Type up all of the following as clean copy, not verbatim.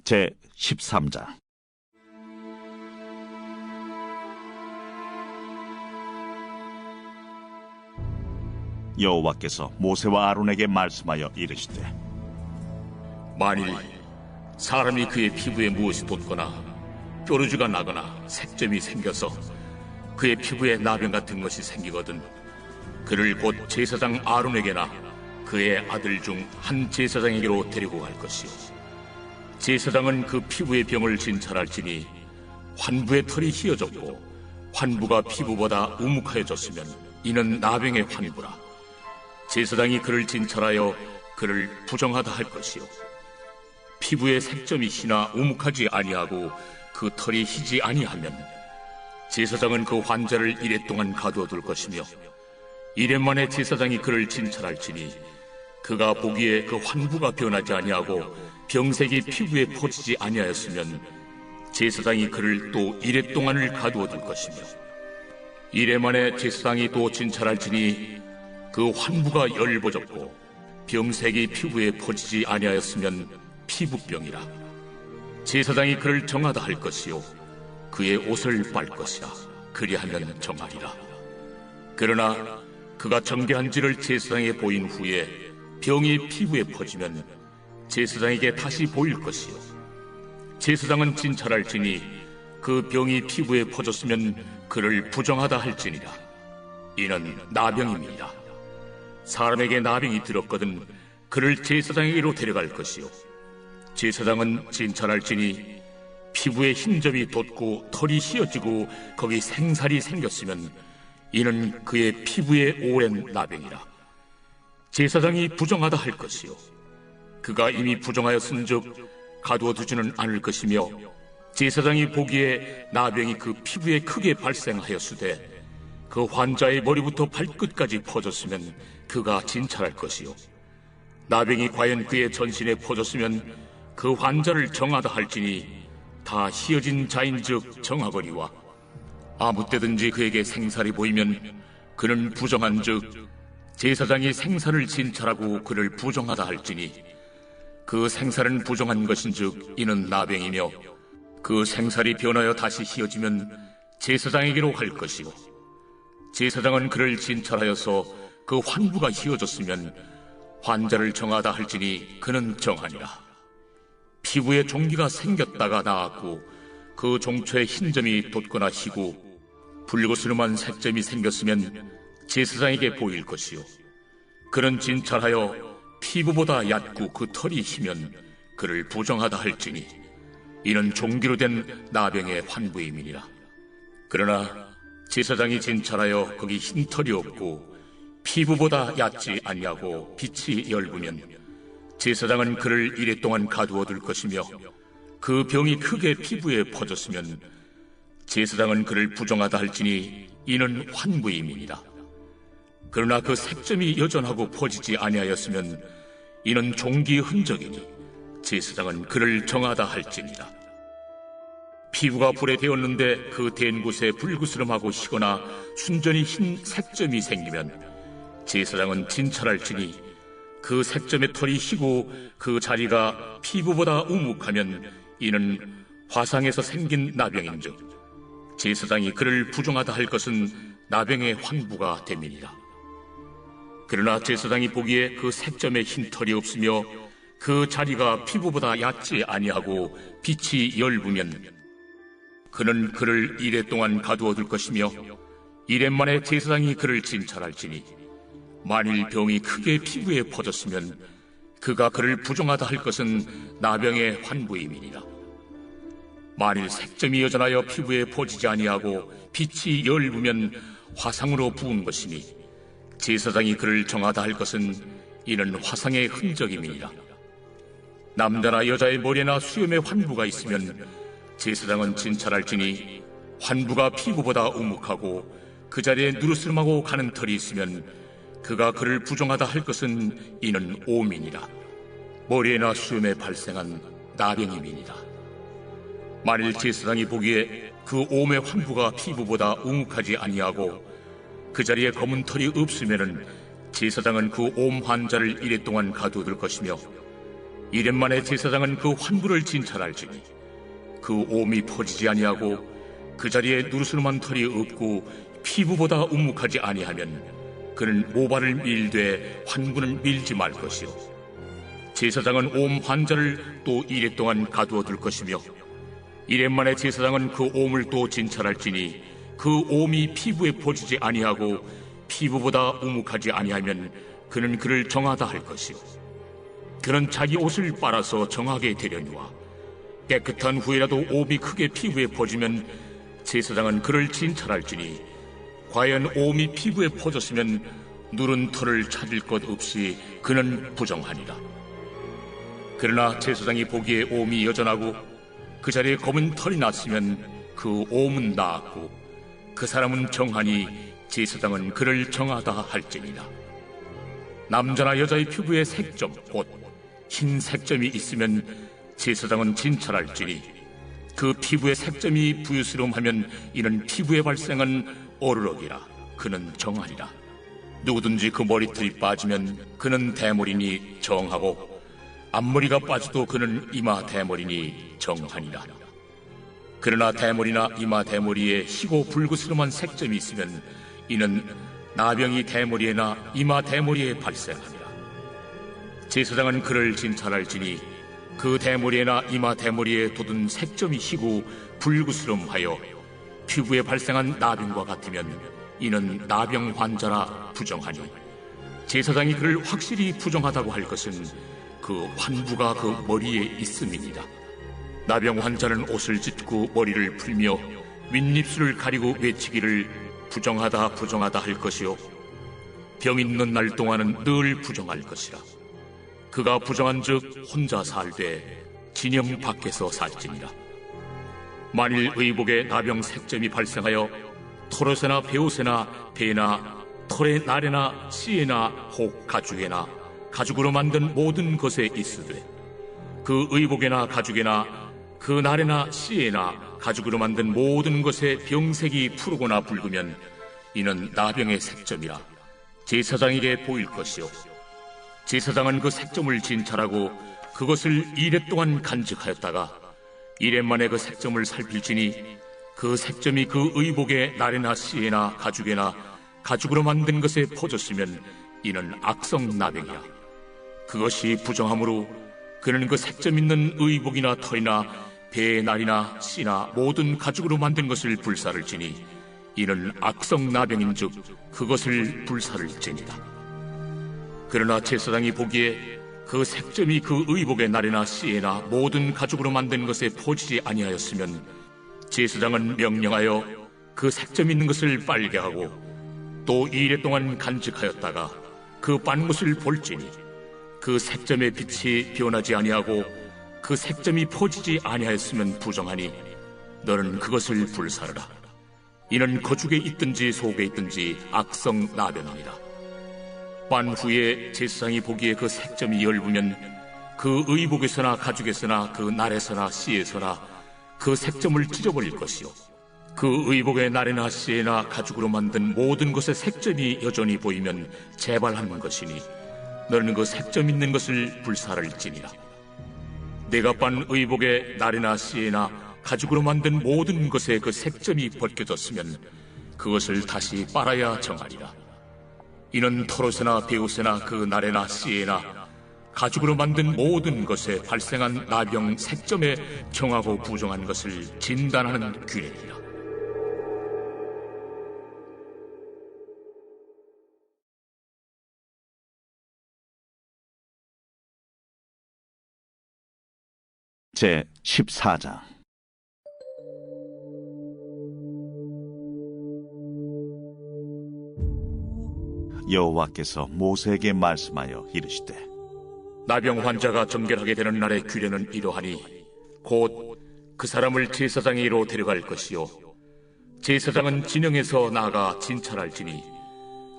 제 13장. 여호와께서 모세와 아론에게 말씀하여 이르시되, 만일 사람이 그의 피부에 무엇이 돋거나 뾰루지가 나거나 색점이 생겨서 그의 피부에 나병 같은 것이 생기거든 그를 곧 제사장 아론에게나 그의 아들 중 한 제사장에게로 데리고 갈 것이요, 제사장은 그 피부의 병을 진찰할지니 환부의 털이 휘어졌고 환부가 피부보다 우묵하여졌으면 이는 나병의 환부라. 제사장이 그를 진찰하여 그를 부정하다 할 것이요, 피부에 색점이 희나 우묵하지 아니하고 그 털이 희지 아니하면 제사장은 그 환자를 이레 동안 가두어 둘 것이며, 이레 만에 제사장이 그를 진찰할지니 그가 보기에 그 환부가 변하지 아니하고 병색이 피부에 퍼지지 아니하였으면 제사장이 그를 또 이레 동안을 가두어 둘 것이며, 이레 만에 제사장이 또 진찰할지니 그 환부가 열버졌고 병색이 피부에 퍼지지 아니하였으면 피부병이라. 제사장이 그를 정하다 할 것이요, 그의 옷을 빨 것이라. 그리하면 정하리라. 그러나 그가 정죄한지를 제사장에 보인 후에 병이 피부에 퍼지면 제사장에게 다시 보일 것이요, 제사장은 진찰할지니 그 병이 피부에 퍼졌으면 그를 부정하다 할지니라. 이는 나병입니다. 사람에게 나병이 들었거든 그를 제사장에게로 데려갈 것이요, 제사장은 진찰할지니 피부에 흰점이 돋고 털이 휘어지고 거기 생살이 생겼으면 이는 그의 피부에 오랜 나병이라. 제사장이 부정하다 할 것이요, 그가 이미 부정하였은즉 가두어 두지는 않을 것이며, 제사장이 보기에 나병이 그 피부에 크게 발생하였으되 그 환자의 머리부터 발끝까지 퍼졌으면 그가 진찰할 것이요, 나병이 과연 그의 전신에 퍼졌으면 그 환자를 정하다 할지니 다 휘어진 자인즉 정하거니와, 아무 때든지 그에게 생살이 보이면 그는 부정한즉 제사장이 생살을 진찰하고 그를 부정하다 할지니 그 생살은 부정한 것인즉 이는 나병이며, 그 생살이 변하여 다시 휘어지면 제사장에게로 갈 것이고, 제사장은 그를 진찰하여서 그 환부가 휘어졌으면 환자를 정하다 할지니 그는 정하니라. 피부에 종기가 생겼다가 나았고 그 종초에 흰점이 돋거나 희고 붉으스름한 색점이 생겼으면 제사장에게 보일 것이요, 그는 진찰하여 피부보다 얕고 그 털이 희면 그를 부정하다 할지니 이는 종기로 된 나병의 환부임이니라. 그러나 제사장이 진찰하여 거기 흰 털이 없고 피부보다 얕지 아니하고 빛이 엷으면 제사장은 그를 이레 동안 가두어 둘 것이며, 그 병이 크게 피부에 퍼졌으면 제사장은 그를 부정하다 할지니 이는 환부임이니라. 그러나 그 색점이 여전하고 퍼지지 아니하였으면 이는 종기의 흔적이니 제사장은 그를 정하다 할지니라. 피부가 불에 데었는데 그 댄 곳에 불그스름하고 희거나 순전히 흰 색점이 생기면 제사장은 진찰할지니 그 색점의 털이 희고 그 자리가 피부보다 우묵하면 이는 화상에서 생긴 나병인즉 제사장이 그를 부정하다 할 것은 나병의 환부가 됨이니라. 그러나 제사장이 보기에 그 색점에 흰 털이 없으며 그 자리가 피부보다 얕지 아니하고 빛이 엷으면 그는 그를 이레 동안 가두어 둘 것이며, 이레 만에 제사장이 그를 진찰할지니 만일 병이 크게 피부에 퍼졌으면 그가 그를 부정하다 할 것은 나병의 환부임이니라. 만일 색점이 여전하여 피부에 퍼지지 아니하고 빛이 엷으면 화상으로 부은 것이니 제사장이 그를 정하다 할 것은 이는 화상의 흔적임이니라. 남자나 여자의 머리나 수염에 환부가 있으면 제사장은 진찰할지니 환부가 피부보다 우묵하고 그 자리에 누르스름하고 가는 털이 있으면 그가 그를 부정하다 할 것은 이는 오민이라. 머리에나 수염에 발생한 나병임이니라. 만일 제사장이 보기에 그 옴의 환부가 피부보다 우묵하지 아니하고 그 자리에 검은 털이 없으면은 제사장은 그 옴 환자를 이레 동안 가두어둘 것이며, 이렙 만에 제사장은 그 환부를 진찰할지니 그 옴이 퍼지지 아니하고 그 자리에 누르스름한 털이 없고 피부보다 우묵하지 아니하면 그는 모발을 밀되 환부는 밀지 말 것이요 제사장은 옴 환자를 또 이레 동안 가두어 둘 것이며 이렙 만에 제사장은 그 옴을 또 진찰할지니 그 옴이 피부에 퍼지지 아니하고 피부보다 우묵하지 아니하면 그는 그를 정하다 할 것이요 그는 자기 옷을 빨아서 정하게 되려니와 깨끗한 후에라도 옴이 크게 피부에 퍼지면 제사장은 그를 진찰할지니 과연 옴이 피부에 퍼졌으면 누른 털을 찾을 것 없이 그는 부정하니라. 그러나 제사장이 보기에 옴이 여전하고 그 자리에 검은 털이 났으면 그 옴은 나았고 그 사람은 정하니 제사장은 그를 정하다 할지니라. 남자나 여자의 피부에 색점 곧 흰 색점이 있으면 제사장은 진찰할지니 그 피부에 색점이 부유스러움하면 이는 피부에 발생한 어르럭이라. 그는 정하리라. 누구든지 그 머리털이 빠지면 그는 대머리니 정하고 앞머리가 빠져도 그는 이마 대머리니 정하니라. 그러나 대머리나 이마 대머리에 희고 불그스름한 색점이 있으면 이는 나병이 대머리에나 이마 대머리에 발생하니라. 제사장은 그를 진찰할지니 그 대머리에나 이마 대머리에 돋은 색점이 희고 불그스름하여 피부에 발생한 나병과 같으면 이는 나병 환자라 부정하니 제사장이 그를 확실히 부정하다고 할 것은 그 환부가 그 머리에 있음이니라. 나병 환자는 옷을 찢고 머리를 풀며 윗입술을 가리고 외치기를 부정하다 부정하다 할 것이요 병 있는 날 동안은 늘 부정할 것이라. 그가 부정한즉 혼자 살되 진영 밖에서 살지니라. 만일 의복에 나병 색점이 발생하여 털옷에나 베옷에나 배나 털의 날에나 씨에나 혹 가죽에나 가죽으로 만든 모든 것에 있으되 그 의복에나 가죽에나 그 날에나 씨에나 가죽으로 만든 모든 것에 병색이 푸르거나 붉으면 이는 나병의 색점이라 제사장에게 보일 것이요 제사장은 그 색점을 진찰하고 그것을 이레 동안 간직하였다가 이레 만에 그 색점을 살필지니 그 색점이 그 의복의 날에나 씨에나 가죽에나 가죽으로 만든 것에 퍼졌으면 이는 악성 나병이야. 그것이 부정하므로 그는 그 색점 있는 의복이나 털이나 배의 날이나 씨나 모든 가죽으로 만든 것을 불사를 지니 이는 악성 나병인즉 그것을 불사를 지니라. 그러나 제사장이 보기에 그 색점이 그 의복의 날에나 씨에나 모든 가죽으로 만든 것에 퍼지지 아니하였으면 제사장은 명령하여 그 색점 있는 것을 빨게 하고 또 2일 동안 간직하였다가 그 빤 것을 볼지니 그 색점의 빛이 변하지 아니하고 그 색점이 퍼지지 아니하였으면 부정하니 너는 그것을 불사르라. 이는 거죽에 있든지 속에 있든지 악성 나병이니라. 빤 후에 제사장이 보기에 그 색점이 엷으면 그 의복에서나 가죽에서나 그 날에서나 씨에서나 그 색점을 찢어버릴 것이요 그 의복의 날에나 씨에나 가죽으로 만든 모든 것의 색점이 여전히 보이면 재발하는 것이니 너는 그 색점 있는 것을 불사를지니라. 내가 빤 의복의 날에나 씨에나 가죽으로 만든 모든 것에 그 색점이 벗겨졌으면 그것을 다시 빨아야 정하리라. 이는 털옷에나 베옷에나 그 날에나 씨에나 가죽으로 만든 모든 것에 발생한 나병 색점에 정하고 부정한 것을 진단하는 규례니라. 제 14장 여호와께서 모세에게 말씀하여 이르시되 나병 환자가 정결하게 되는 날의 규례는 이러하니 곧 그 사람을 제사장에게로 데려갈 것이요 제사장은 진영에서 나아가 진찰할지니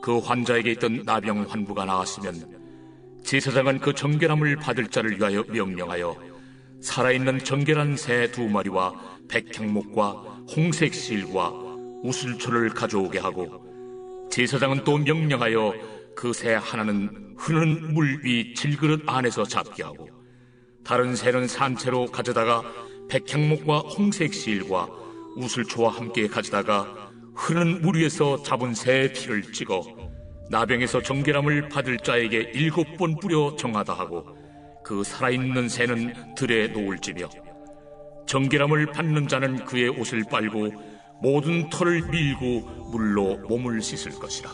그 환자에게 있던 나병 환부가 나았으면 제사장은 그 정결함을 받을 자를 위하여 명령하여 살아있는 정결한 새 2마리와 백향목과 홍색 실과 우슬초를 가져오게 하고 제사장은 또 명령하여 그 새 하나는 흐르는 물 위 질그릇 안에서 잡게 하고 다른 새는 산채로 가져다가 백향목과 홍색 실과 우슬초와 함께 가져다가 흐르는 물 위에서 잡은 새의 피를 찍어 나병에서 정결함을 받을 자에게 7번 뿌려 정하다 하고 그 살아있는 새는 들에 놓을지며 정결함을 받는 자는 그의 옷을 빨고 모든 털을 밀고 물로 몸을 씻을 것이라.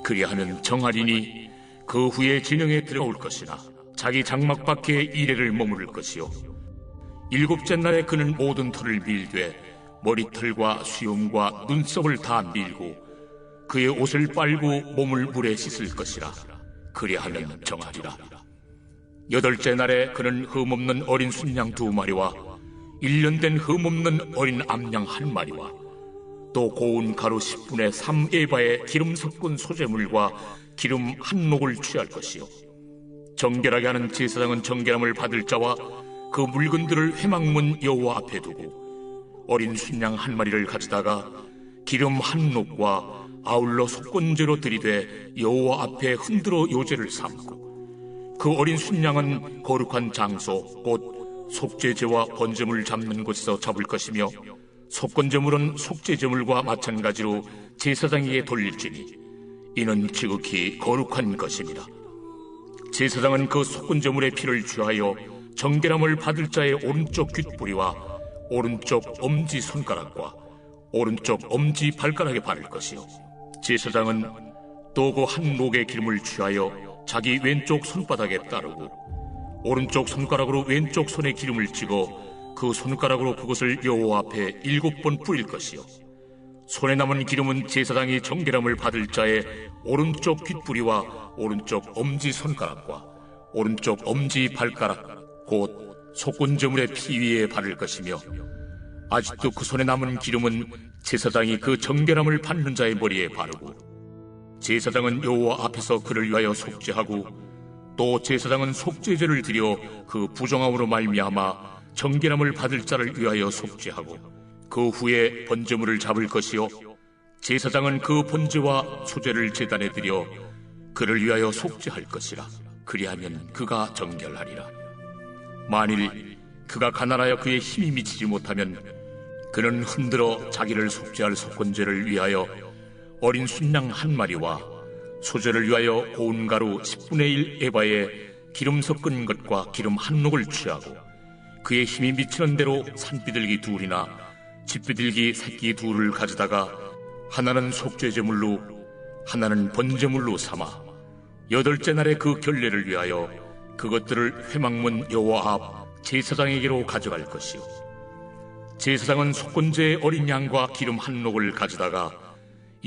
그리하면 정하리니 그 후에 진영에 들어올 것이나 자기 장막 밖에 이래를 머무를 것이요 7째 날에 그는 모든 털을 밀되 머리털과 수염과 눈썹을 다 밀고 그의 옷을 빨고 몸을 물에 씻을 것이라. 그리하면 정하리라. 8째 날에 그는 흠없는 어린 순양 2마리와 1년 된 흠없는 어린 암양 1마리와 또 고운 가루 10분의 3에바의 기름 섞은 소재물과 기름 1녹을 취할 것이요 정결하게 하는 제사장은 정결함을 받을 자와 그 물건들을 회막문 여호와 앞에 두고 어린 순양 1마리를 가져다가 기름 1녹과 아울러 속건제로 들이되 여호와 앞에 흔들어 요제를 삼고 그 어린 순양은 거룩한 장소 곧 속죄제와 번제물 잡는 곳에서 잡을 것이며 속건제물은 속죄제물과 마찬가지로 제사장에게 돌릴지니 이는 지극히 거룩한 것입니다. 제사장은 그 속건제물의 피를 취하여 정결함을 받을 자의 오른쪽 귓뿌리와 오른쪽 엄지 손가락과 오른쪽 엄지 발가락에 바를 것이요 제사장은 또 그 한 녹의 기름을 취하여 자기 왼쪽 손바닥에 따르고 오른쪽 손가락으로 왼쪽 손에 기름을 찍어 그 손가락으로 그것을 여호와 앞에 7번 뿌릴 것이요 손에 남은 기름은 제사장이 정결함을 받을 자의 오른쪽 귓뿌리와 오른쪽 엄지 손가락과 오른쪽 엄지 발가락 곧 속건제물의 피 위에 바를 것이며 아직도 그 손에 남은 기름은 제사장이 그 정결함을 받는 자의 머리에 바르고 제사장은 여호와 앞에서 그를 위하여 속죄하고 또 제사장은 속죄제를 드려 그 부정함으로 말미암아 정결함을 받을 자를 위하여 속죄하고 그 후에 번제물을 잡을 것이요 제사장은 그 번제와 소제를 제단에 드려 그를 위하여 속죄할 것이라. 그리하면 그가 정결하리라. 만일 그가 가난하여 그의 힘이 미치지 못하면 그는 흔들어 자기를 속죄할 속건제를 위하여 어린 순양 1마리와 소제를 위하여 고운 가루 10분의 1 에바에 기름 섞은 것과 기름 1녹을 취하고 그의 힘이 미치는 대로 산비둘기 2이나 집비둘기 새끼 2를 가져다가 하나는 속죄제물로 하나는 번제물로 삼아 8째 날에 그 결례를 위하여 그것들을 회막문 여호와 앞 제사장에게로 가져갈 것이요 제사장은 속건제의 어린 양과 기름 1녹을 가져다가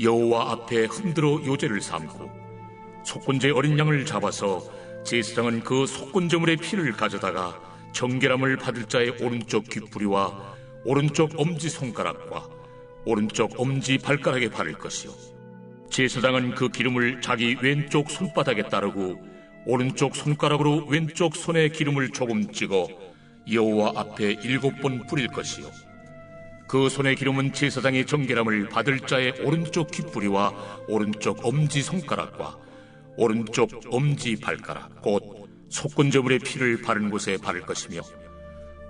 여호와 앞에 흔들어 요제를 삼고 속건제의 어린 양을 잡아서 제사장은 그 속건제물의 피를 가져다가 정결함을 받을 자의 오른쪽 귓뿌리와 오른쪽 엄지손가락과 오른쪽 엄지 발가락에 바를 것이요 제사장은 그 기름을 자기 왼쪽 손바닥에 따르고 오른쪽 손가락으로 왼쪽 손에 기름을 조금 찍어 여호와 앞에 7번 뿌릴 것이요 그 손의 기름은 제사장이 정결함을 받을 자의 오른쪽 귓뿌리와 오른쪽 엄지손가락과 오른쪽 엄지발가락 곧 속건제물의 피를 바른 곳에 바를 것이며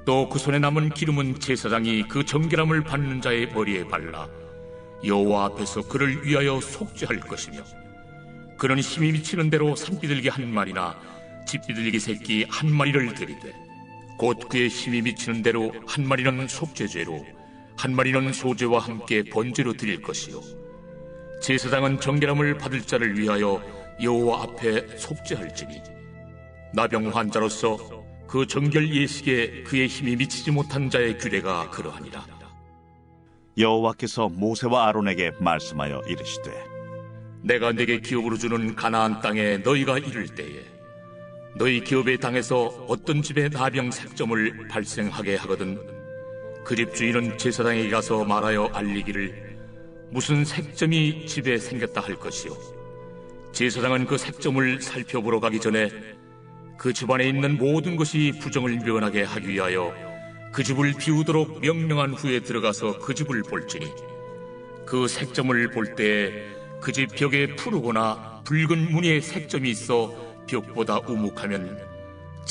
또 그 손에 남은 기름은 제사장이 그 정결함을 받는 자의 머리에 발라 여호와 앞에서 그를 위하여 속죄할 것이며 그는 힘이 미치는 대로 산비둘기 1마리나 집비둘기 새끼 1마리를 드리되 곧 그의 힘이 미치는 대로 1마리는 속죄죄로 1마리는 소제와 함께 번제로 드릴 것이요 제사장은 정결함을 받을 자를 위하여 여호와 앞에 속죄할지니 나병 환자로서 그 정결 예식에 그의 힘이 미치지 못한 자의 규례가 그러하니라. 여호와께서 모세와 아론에게 말씀하여 이르시되 내가 네게 기업으로 주는 가나안 땅에 너희가 이를 때에 너희 기업의 땅에서 어떤 집에 나병 색점을 발생하게 하거든 그 집 주인은 제사장에게 가서 말하여 알리기를 무슨 색점이 집에 생겼다 할 것이요 제사장은 그 색점을 살펴보러 가기 전에 그 집안에 있는 모든 것이 부정을 면하게 하기 위하여 그 집을 비우도록 명령한 후에 들어가서 그 집을 볼지니 그 색점을 볼 때에 그 집 벽에 푸르거나 붉은 무늬의 색점이 있어 벽보다 우묵하면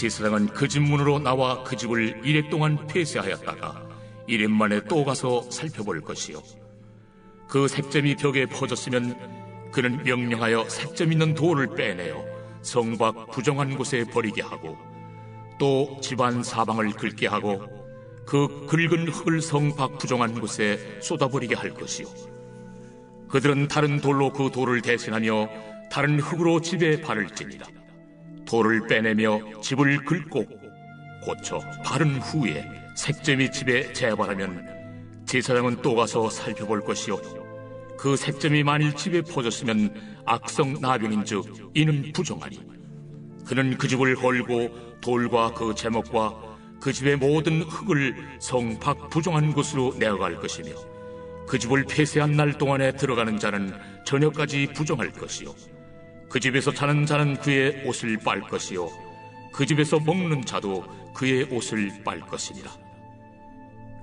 제사장은 그 집 문으로 나와 그 집을 이래 동안 폐쇄하였다가 이래 만에 또 가서 살펴볼 것이요. 그 색점이 벽에 퍼졌으면 그는 명령하여 색점 있는 돌을 빼내어 성 밖 부정한 곳에 버리게 하고 또 집안 사방을 긁게 하고 그 긁은 흙을 성 밖 부정한 곳에 쏟아버리게 할 것이요. 그들은 다른 돌로 그 돌을 대신하며 다른 흙으로 집에 바를지니라. 돌을 빼내며 집을 긁고 고쳐 바른 후에 색점이 집에 재발하면 제사장은 또 가서 살펴볼 것이요. 그 색점이 만일 집에 퍼졌으면 악성 나병인즉 이는 부정하니 그는 그 집을 헐고 돌과 그 제목과 그 집의 모든 흙을 성 밖 부정한 곳으로 내어갈 것이며 그 집을 폐쇄한 날 동안에 들어가는 자는 저녁까지 부정할 것이요. 그 집에서 자는 자는 그의 옷을 빨 것이요. 그 집에서 먹는 자도 그의 옷을 빨 것이니라.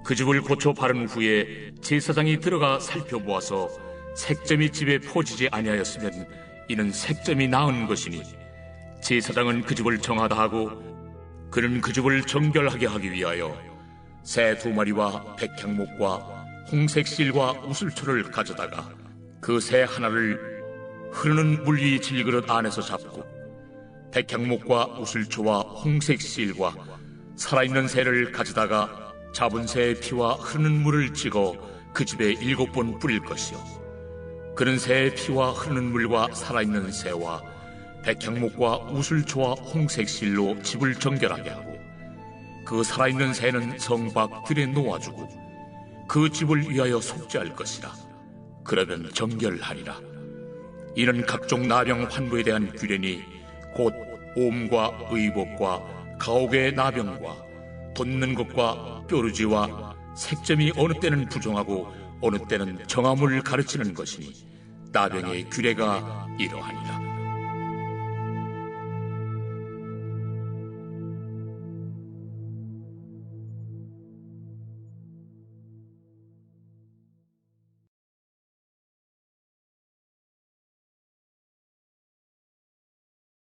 그 집을 고쳐 바른 후에 제사장이 들어가 살펴보아서 색점이 집에 퍼지지 아니하였으면 이는 색점이 나은 것이니 제사장은 그 집을 정하다 하고 그는 그 집을 정결하게 하기 위하여 새 2마리와 백향목과 홍색 실과 우슬초를 가져다가 그 새 하나를 흐르는 물 위 질그릇 안에서 잡고 백향목과 우슬초와 홍색 실과 살아있는 새를 가져다가 잡은 새의 피와 흐르는 물을 찍어 그 집에 7번 뿌릴 것이요. 그는 새의 피와 흐르는 물과 살아있는 새와 백향목과 우슬초와 홍색 실로 집을 정결하게 하고 그 살아있는 새는 성 밖 들에 놓아주고 그 집을 위하여 속죄할 것이라. 그러면 정결하리라. 이는 각종 나병 환부에 대한 규례니 곧 옴과 의복과 가옥의 나병과 돋는 것과 뾰루지와 색점이 어느 때는 부정하고 어느 때는 정함을 가르치는 것이니 나병의 규례가 이러하니라.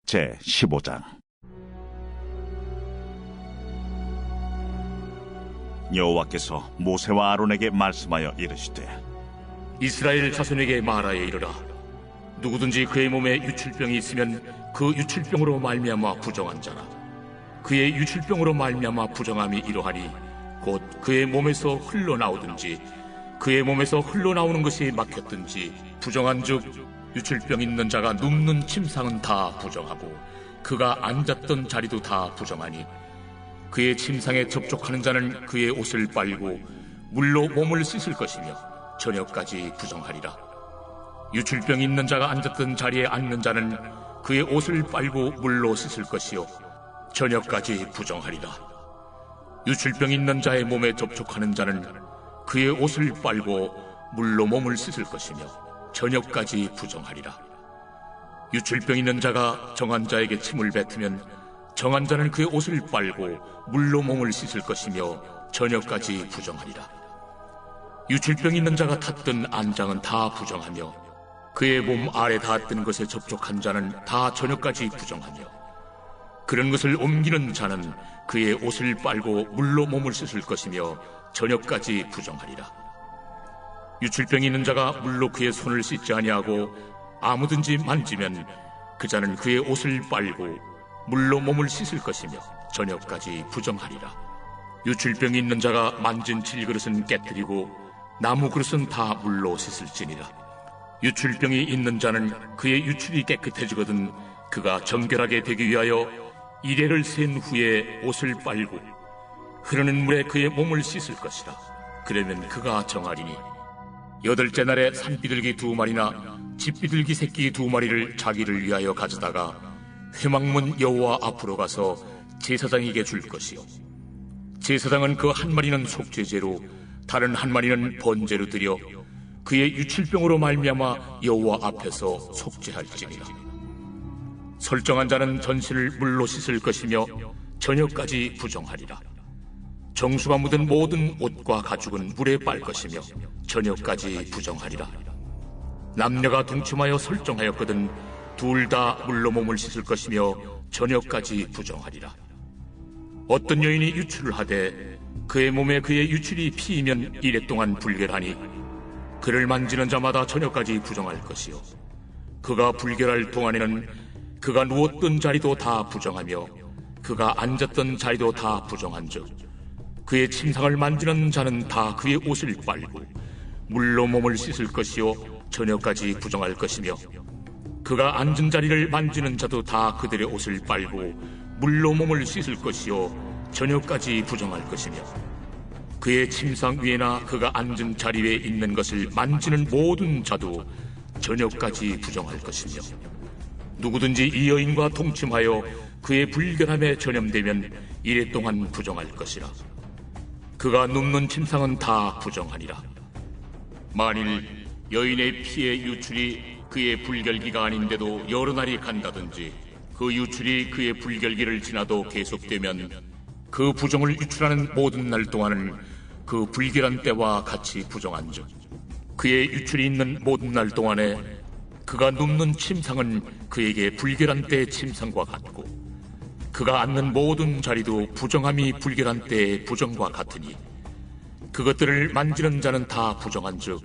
제 15장. 여호와께서 모세와 아론에게 말씀하여 이르시되 이스라엘 자손에게 말하여 이르라. 누구든지 그의 몸에 유출병이 있으면 그 유출병으로 말미암아 부정한 자라. 그의 유출병으로 말미암아 부정함이 이러하니 곧 그의 몸에서 흘러나오든지 그의 몸에서 흘러나오는 것이 막혔든지 부정한즉 유출병 있는 자가 눕는 침상은 다 부정하고 그가 앉았던 자리도 다 부정하니 그의 침상에 접촉하는 자는 그의 옷을 빨고 물로 몸을 씻을 것이며 저녁까지 부정하리라. 유출병 있는 자가 앉았던 자리에 앉는 자는 그의 옷을 빨고 물로 씻을 것이요 저녁까지 부정하리라. 유출병 있는 자의 몸에 접촉하는 자는 그의 옷을 빨고 물로 몸을 씻을 것이며 저녁까지 부정하리라. 유출병 있는 자가 정한 자에게 침을 뱉으면 정한 자는 그의 옷을 빨고 물로 몸을 씻을 것이며 저녁까지 부정하리라. 유출병 있는 자가 탔던 안장은 다 부정하며 그의 몸 아래 닿았던 것에 접촉한 자는 다 저녁까지 부정하며 그런 것을 옮기는 자는 그의 옷을 빨고 물로 몸을 씻을 것이며 저녁까지 부정하리라. 유출병이 있는 자가 물로 그의 손을 씻지 아니하고 아무든지 만지면 그 자는 그의 옷을 빨고 물로 몸을 씻을 것이며 저녁까지 부정하리라. 유출병이 있는 자가 만진 질그릇은 깨뜨리고 나무 그릇은 다 물로 씻을지니라. 유출병이 있는 자는 그의 유출이 깨끗해지거든 그가 정결하게 되기 위하여 이레를 센 후에 옷을 빨고 흐르는 물에 그의 몸을 씻을 것이라. 그러면 그가 정하리니 8째 날에 산비둘기 2마리나 집비둘기 새끼 2마리를 자기를 위하여 가져다가 회막문 여호와 앞으로 가서 제사장에게 줄 것이요 제사장은 그 한 마리는 속죄제로 다른 한 마리는 번제로 드려 그의 유출병으로 말미암아 여호와 앞에서 속죄할지니라. 설정한 자는 전신을 물로 씻을 것이며 저녁까지 부정하리라. 정수가 묻은 모든 옷과 가죽은 물에 빨 것이며 저녁까지 부정하리라. 남녀가 동침하여 설정하였거든 둘 다 물로 몸을 씻을 것이며 저녁까지 부정하리라. 어떤 여인이 유출을 하되 그의 몸에 그의 유출이 피이면 이래 동안 불결하니 그를 만지는 자마다 저녁까지 부정할 것이요 그가 불결할 동안에는 그가 누웠던 자리도 다 부정하며 그가 앉았던 자리도 다 부정한즉 그의 침상을 만지는 자는 다 그의 옷을 빨고 물로 몸을 씻을 것이요 저녁까지 부정할 것이며 그가 앉은 자리를 만지는 자도 다 그들의 옷을 빨고 물로 몸을 씻을 것이요 저녁까지 부정할 것이며 그의 침상 위에나 그가 앉은 자리 위에 있는 것을 만지는 모든 자도 저녁까지 부정할 것이며 누구든지 이 여인과 동침하여 그의 불결함에 전염되면 이래 동안 부정할 것이라. 그가 눕는 침상은 다 부정하니라. 만일 여인의 피의 유출이 그의 불결기가 아닌데도 여러 날이 간다든지 그 유출이 그의 불결기를 지나도 계속되면 그 부정을 유출하는 모든 날 동안은 그 불결한 때와 같이 부정한즉 그의 유출이 있는 모든 날 동안에 그가 눕는 침상은 그에게 불결한 때의 침상과 같고 그가 앉는 모든 자리도 부정함이 불결한 때의 부정과 같으니 그것들을 만지는 자는 다 부정한즉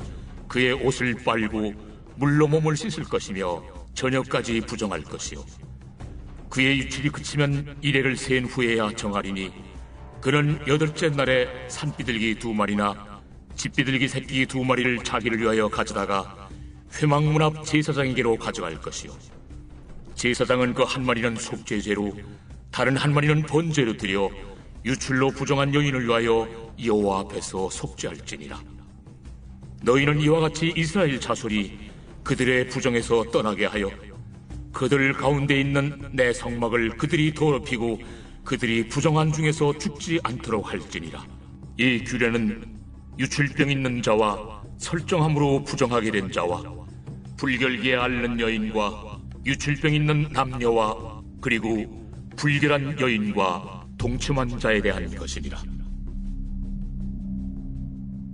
그의 옷을 빨고 물로 몸을 씻을 것이며 저녁까지 부정할 것이요 그의 유출이 그치면 이래를 센 후에야 정하리니 그는 8째 날에 산비둘기 2마리나 집비둘기 새끼 2마리를 자기를 위하여 가져다가 회막문 앞 제사장에게로 가져갈 것이요 제사장은 그 한 마리는 속죄제로 다른 한 마리는 번제로 드려 유출로 부정한 여인을 위하여 여호와 앞에서 속죄할지니라. 너희는 이와 같이 이스라엘 자손이 그들의 부정에서 떠나게 하여 그들 가운데 있는 내 성막을 그들이 더럽히고 그들이 부정한 중에서 죽지 않도록 할지니라. 이 규례는 유출병 있는 자와 설정함으로 부정하게 된 자와 불결기에 앓는 여인과 유출병 있는 남녀와 그리고 불결한 여인과 동침한 자에 대한 것이니라.